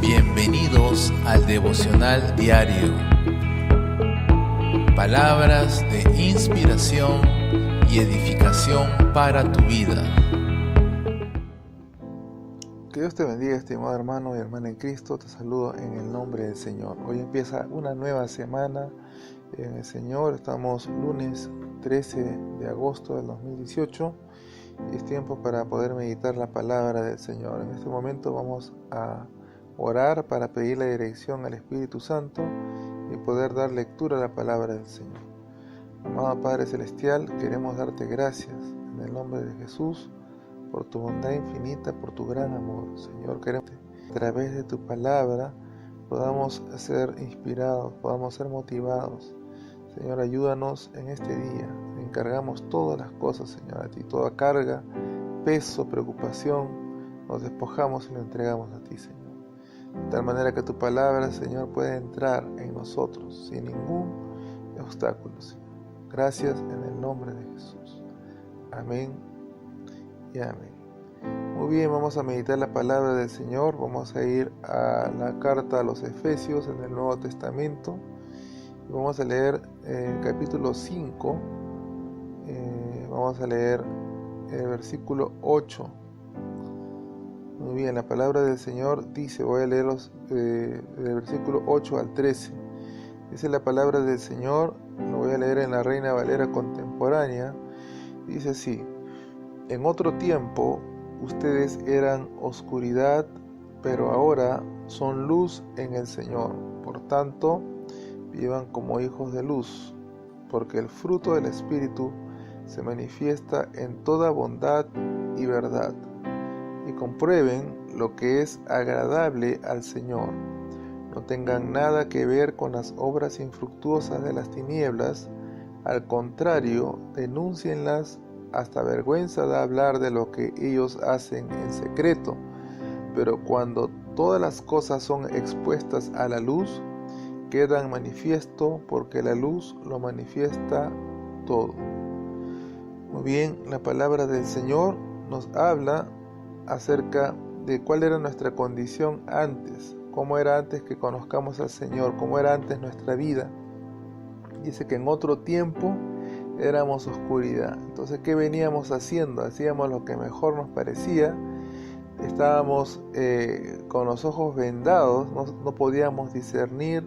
Bienvenidos al devocional diario. Palabras de inspiración y edificación para tu vida. Que Dios te bendiga, estimado hermano y hermana en Cristo. Te saludo en el nombre del Señor. Hoy empieza una nueva semana en el Señor. Estamos lunes 13 de agosto del 2018 y es tiempo para poder meditar la palabra del Señor. En este momento vamos a orar para pedir la dirección al Espíritu Santo y poder dar lectura a la palabra del Señor. Amado Padre Celestial, queremos darte gracias en el nombre de Jesús por tu bondad infinita, por tu gran amor. Señor, queremos que a través de tu palabra podamos ser inspirados, podamos ser motivados. Señor, ayúdanos en este día. Encargamos todas las cosas, Señor, a ti. Toda carga, peso, preocupación, nos despojamos y lo entregamos a ti, Señor. De tal manera que tu palabra, Señor, pueda entrar en nosotros sin ningún obstáculo, Señor. Gracias en el nombre de Jesús. Amén y amén. Muy bien, vamos a meditar la palabra del Señor. Vamos a ir a la carta a los Efesios en el Nuevo Testamento. Y vamos a leer el capítulo 5. Vamos a leer el versículo 8. Muy bien, la palabra del Señor dice, voy a leerlos del versículo 8 al 13. Dice la palabra del Señor, lo voy a leer en la Reina Valera contemporánea. Dice así: en otro tiempo ustedes eran oscuridad, pero ahora son luz en el Señor. Por tanto, vivan como hijos de luz, porque el fruto del Espíritu se manifiesta en toda bondad y verdad. Y comprueben lo que es agradable al Señor. No tengan nada que ver con las obras infructuosas de las tinieblas, al contrario, denúncienlas. Hasta vergüenza da hablar de lo que ellos hacen en secreto, pero cuando todas las cosas son expuestas a la luz, quedan manifiesto, porque la luz lo manifiesta todo. Muy bien, la palabra del Señor nos habla acerca de cuál era nuestra condición antes, cómo era antes que conozcamos al Señor, cómo era antes nuestra vida. Dice que en otro tiempo éramos oscuridad. Entonces, ¿qué veníamos haciendo? Hacíamos lo que mejor nos parecía. Estábamos con los ojos vendados, no podíamos discernir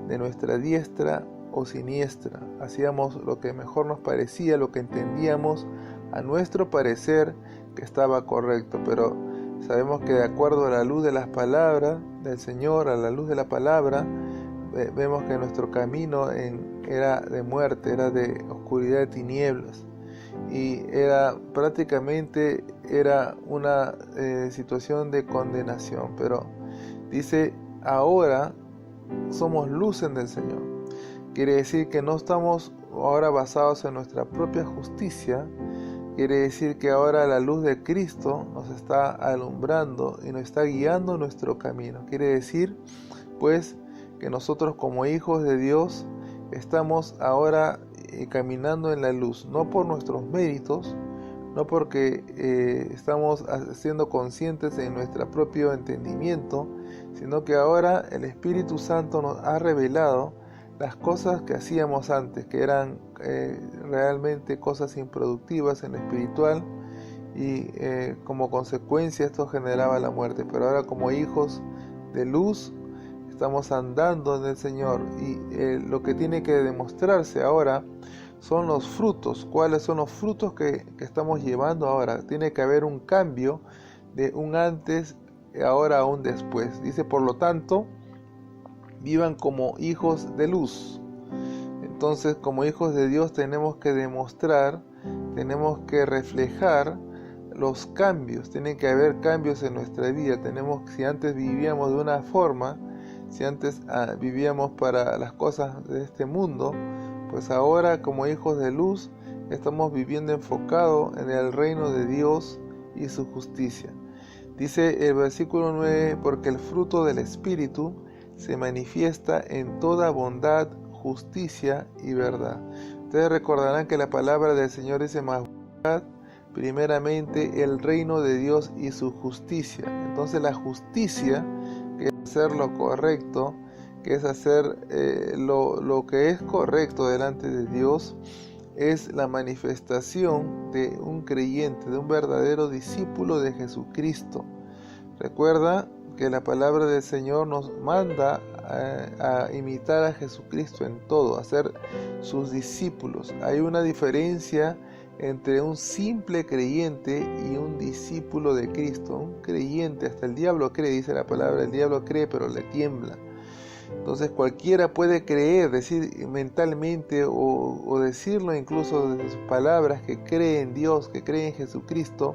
de nuestra diestra o siniestra. Hacíamos lo que mejor nos parecía, lo que entendíamos a nuestro parecer que estaba correcto, pero sabemos que de acuerdo a la luz de las palabras del Señor, a la luz de la palabra, vemos que nuestro camino era de muerte, era de oscuridad, de tinieblas, y prácticamente era una situación de condenación. Pero dice, ahora somos luz en el Señor. Quiere decir que no estamos ahora basados en nuestra propia justicia. Quiere decir que ahora la luz de Cristo nos está alumbrando y nos está guiando nuestro camino. Quiere decir, pues, que nosotros como hijos de Dios estamos ahora caminando en la luz, no por nuestros méritos, no porque estamos siendo conscientes en nuestro propio entendimiento, sino que ahora el Espíritu Santo nos ha revelado las cosas que hacíamos antes, que eran realmente cosas improductivas en lo espiritual, y como consecuencia esto generaba la muerte. Pero ahora, como hijos de luz, estamos andando en el Señor, y lo que tiene que demostrarse ahora son los frutos. ¿Cuáles son los frutos que estamos llevando ahora? Tiene que haber un cambio de un antes, ahora a un después. Dice, por lo tanto, vivan como hijos de luz. Entonces, como hijos de Dios tenemos que demostrar, tenemos que reflejar los cambios. Tienen que haber cambios en nuestra vida. Si antes vivíamos de una forma, si antes vivíamos para las cosas de este mundo, pues ahora como hijos de luz estamos viviendo enfocado en el reino de Dios y su justicia. Dice el versículo 9, porque el fruto del Espíritu se manifiesta en toda bondad, justicia y verdad. Ustedes recordarán que la palabra del Señor dice más bondad, primeramente el reino de Dios y su justicia. Entonces la justicia, que hacer lo correcto, que es hacer lo que es correcto delante de Dios, es la manifestación de un creyente, de un verdadero discípulo de Jesucristo. Recuerda que la palabra del Señor nos manda a imitar a Jesucristo en todo, a ser sus discípulos. Hay una diferencia entre un simple creyente y un discípulo de Cristo. Un creyente, hasta el diablo cree, dice la palabra, el diablo cree pero le tiembla. Entonces cualquiera puede creer, decir mentalmente o decirlo incluso desde sus palabras que cree en Dios, que cree en Jesucristo,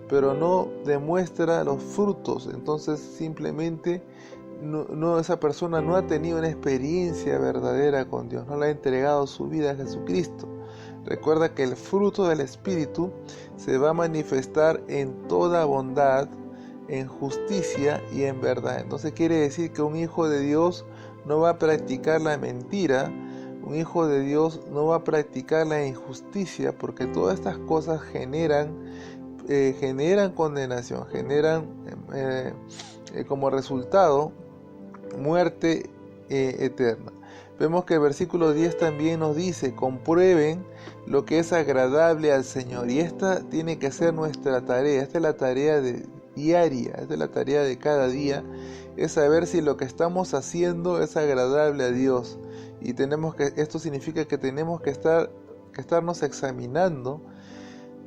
pero no demuestra los frutos. Entonces simplemente esa persona no ha tenido una experiencia verdadera con Dios, no le ha entregado su vida a Jesucristo. Recuerda que el fruto del Espíritu se va a manifestar en toda bondad, en justicia y en verdad. Entonces quiere decir que un hijo de Dios no va a practicar la mentira, un hijo de Dios no va a practicar la injusticia, porque todas estas cosas generan condenación, generan como resultado muerte eterna. Vemos que el versículo 10 también nos dice: comprueben lo que es agradable al Señor. Y esta tiene que ser nuestra tarea. Esta es la tarea diaria, esta es la tarea de cada día, es saber si lo que estamos haciendo es agradable a Dios. Y esto significa que tenemos que estarnos examinando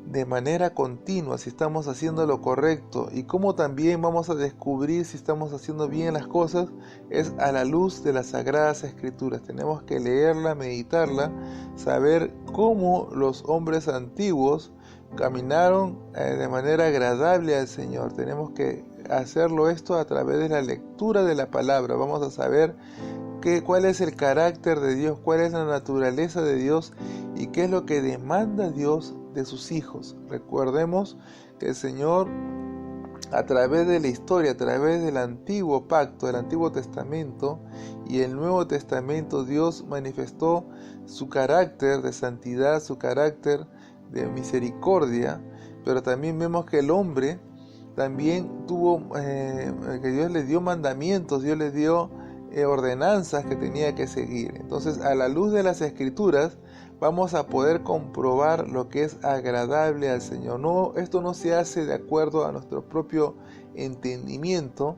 de manera continua si estamos haciendo lo correcto, y cómo también vamos a descubrir si estamos haciendo bien las cosas es a la luz de las Sagradas Escrituras. Tenemos que leerla, meditarla, saber cómo los hombres antiguos caminaron de manera agradable al Señor. Tenemos que hacerlo esto a través de la lectura de la palabra. Vamos a saber cuál es el carácter de Dios, cuál es la naturaleza de Dios y qué es lo que demanda Dios de sus hijos. Recordemos que el Señor, a través de la historia, a través del antiguo pacto, del Antiguo Testamento y el Nuevo Testamento, Dios manifestó su carácter de santidad, su carácter de misericordia, pero también vemos que el hombre también que Dios le dio mandamientos, Dios le dio ordenanzas que tenía que seguir. Entonces, a la luz de las Escrituras vamos a poder comprobar lo que es agradable al Señor. Esto no se hace de acuerdo a nuestro propio entendimiento,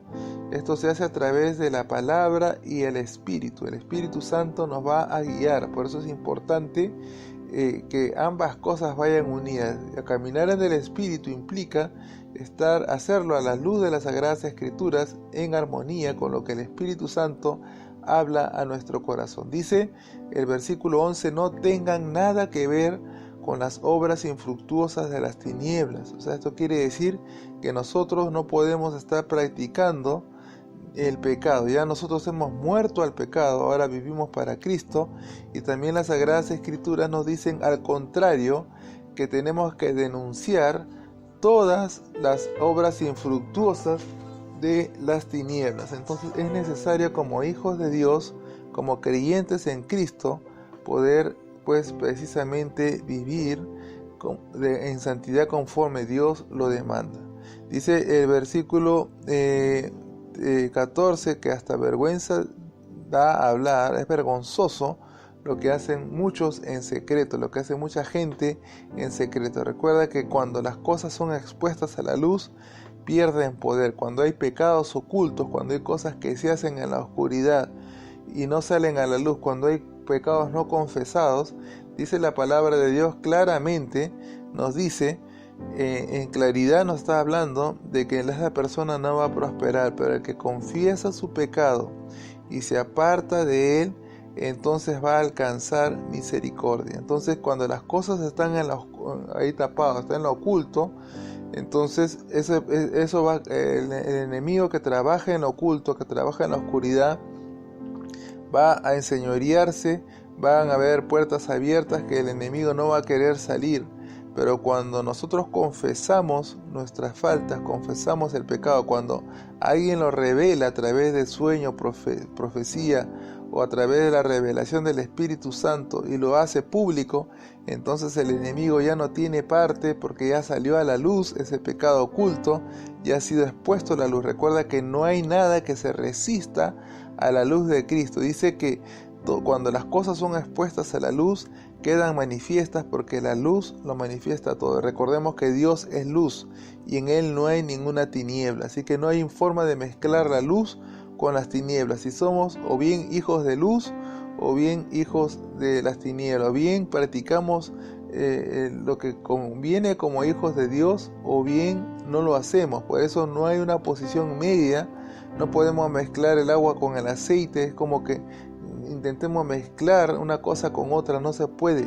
esto se hace a través de la palabra y el Espíritu. El Espíritu Santo nos va a guiar, por eso es importante que ambas cosas vayan unidas. Caminar en el Espíritu implica hacerlo a la luz de las Sagradas Escrituras, en armonía con lo que el Espíritu Santo habla a nuestro corazón. Dice el versículo 11: no tengan nada que ver con las obras infructuosas de las tinieblas. O sea, esto quiere decir que nosotros no podemos estar practicando el pecado. Ya nosotros hemos muerto al pecado, ahora vivimos para Cristo, y también las Sagradas Escrituras nos dicen al contrario, que tenemos que denunciar todas las obras infructuosas de las tinieblas. Entonces es necesario, como hijos de Dios, como creyentes en Cristo, poder pues precisamente vivir en santidad conforme Dios lo demanda. Dice el versículo 14 que hasta vergüenza da a hablar, es vergonzoso lo que hacen muchos en secreto, lo que hace mucha gente en secreto. Recuerda que cuando las cosas son expuestas a la luz, pierden poder. Cuando hay pecados ocultos, cuando hay cosas que se hacen en la oscuridad y no salen a la luz, cuando hay pecados no confesados, dice la palabra de Dios claramente, nos dice, en claridad nos está hablando de que esa persona no va a prosperar, pero el que confiesa su pecado y se aparta de él, entonces va a alcanzar misericordia. Entonces, cuando las cosas están ahí tapadas, están en lo oculto, entonces eso va, el enemigo que trabaja en lo oculto, que trabaja en la oscuridad, va a enseñorearse, van a haber puertas abiertas que el enemigo no va a querer salir. Pero cuando nosotros confesamos nuestras faltas, confesamos el pecado, cuando alguien lo revela a través de sueño, profecía o a través de la revelación del Espíritu Santo y lo hace público, entonces el enemigo ya no tiene parte porque ya salió a la luz ese pecado oculto, ya ha sido expuesto a la luz. Recuerda que no hay nada que se resista a la luz de Cristo. Dice que cuando las cosas son expuestas a la luz, quedan manifiestas porque la luz lo manifiesta todo. Recordemos que Dios es luz y en Él no hay ninguna tiniebla, así que no hay forma de mezclar la luz con las tinieblas. Si somos o bien hijos de luz o bien hijos de las tinieblas, o bien practicamos lo que conviene como hijos de Dios o bien no lo hacemos. Por eso no hay una posición media, no podemos mezclar el agua con el aceite, es como que intentemos mezclar una cosa con otra, no se puede.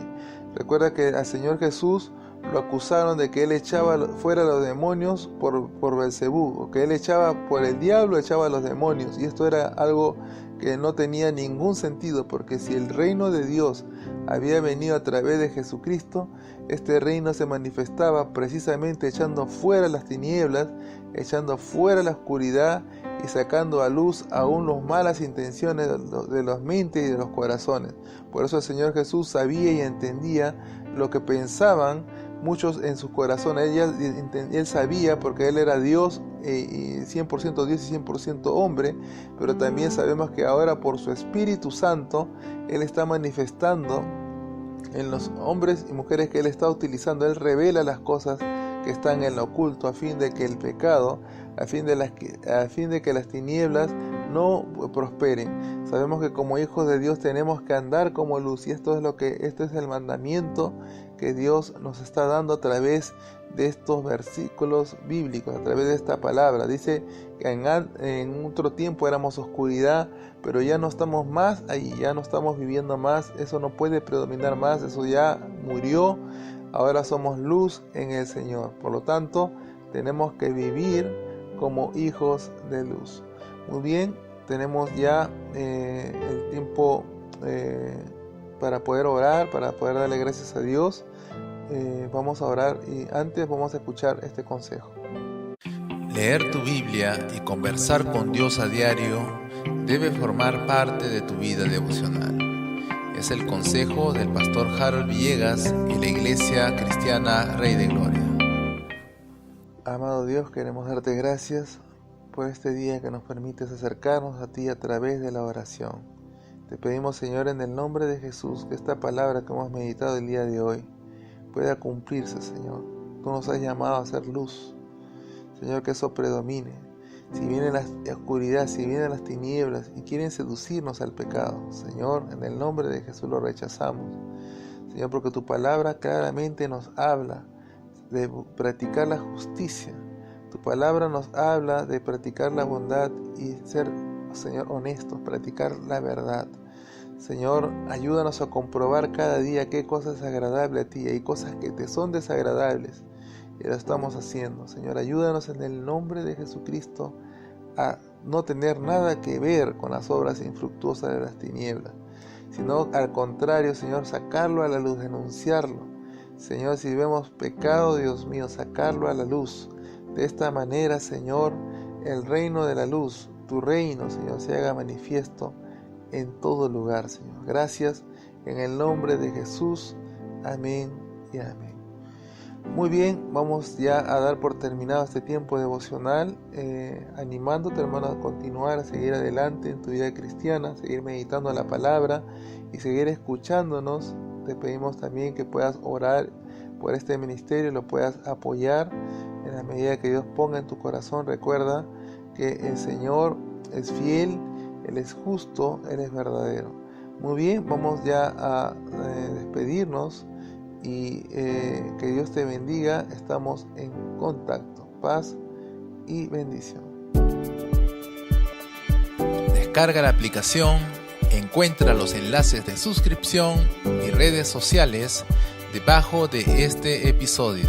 Recuerda que al Señor Jesús lo acusaron de que Él echaba fuera a los demonios por Belcebú, o que Él echaba por el diablo, echaba a los demonios, y esto era algo que no tenía ningún sentido, porque si el reino de Dios había venido a través de Jesucristo, este reino se manifestaba precisamente echando fuera las tinieblas, echando fuera la oscuridad y sacando a luz aún las malas intenciones de las mentes y de los corazones. Por eso el Señor Jesús sabía y entendía lo que pensaban muchos en sus corazones. Él sabía, porque Él era Dios, y 100% Dios y 100% hombre, pero también sabemos que ahora por su Espíritu Santo Él está manifestando en los hombres y mujeres que Él está utilizando. Él revela las cosas que están en lo oculto, a fin de que el pecado, a fin de que las tinieblas no prosperen. Sabemos que como hijos de Dios tenemos que andar como luz, y esto es el mandamiento que Dios nos está dando a través de estos versículos bíblicos, a través de esta palabra. Dice que en otro tiempo éramos oscuridad, pero ya no estamos más ahí, ya no estamos viviendo más, eso no puede predominar más, eso ya murió. Ahora somos luz en el Señor. Por lo tanto, tenemos que vivir como hijos de luz. Muy bien, tenemos ya el tiempo para poder orar, para poder darle gracias a Dios. Vamos a orar y antes vamos a escuchar este consejo. Leer tu Biblia y conversar con Dios a diario debe formar parte de tu vida devocional. Es el consejo del pastor Harold Villegas y la Iglesia Cristiana Rey de Gloria. Amado Dios, queremos darte gracias por este día que nos permites acercarnos a ti a través de la oración. Te pedimos, Señor, en el nombre de Jesús, que esta palabra que hemos meditado el día de hoy pueda cumplirse, Señor. Tú nos has llamado a ser luz, Señor, que eso predomine. Si viene la oscuridad, si vienen las tinieblas y quieren seducirnos al pecado, Señor, en el nombre de Jesús lo rechazamos. Señor, porque tu palabra claramente nos habla de practicar la justicia. Tu palabra nos habla de practicar la bondad y ser, Señor, honestos, practicar la verdad. Señor, ayúdanos a comprobar cada día qué cosa es agradable a ti. Hay cosas que te son desagradables y lo estamos haciendo. Señor, ayúdanos en el nombre de Jesucristo a no tener nada que ver con las obras infructuosas de las tinieblas, sino al contrario, Señor, sacarlo a la luz, denunciarlo. Señor, si vemos pecado, Dios mío, sacarlo a la luz. De esta manera, Señor, el reino de la luz, tu reino, Señor, se haga manifiesto en todo lugar, Señor. Gracias en el nombre de Jesús. Amén y amén. Muy bien, vamos ya a dar por terminado este tiempo devocional, animándote, hermano, a continuar, a seguir adelante en tu vida cristiana, seguir meditando la palabra y seguir escuchándonos. Te pedimos también que puedas orar por este ministerio, lo puedas apoyar en la medida que Dios ponga en tu corazón. Recuerda que el Señor es fiel, Él es justo, Él es verdadero. Muy bien, vamos ya a despedirnos y que Dios te bendiga. Estamos en contacto. Paz y bendición. Descarga la aplicación, encuentra los enlaces de suscripción y redes sociales debajo de este episodio.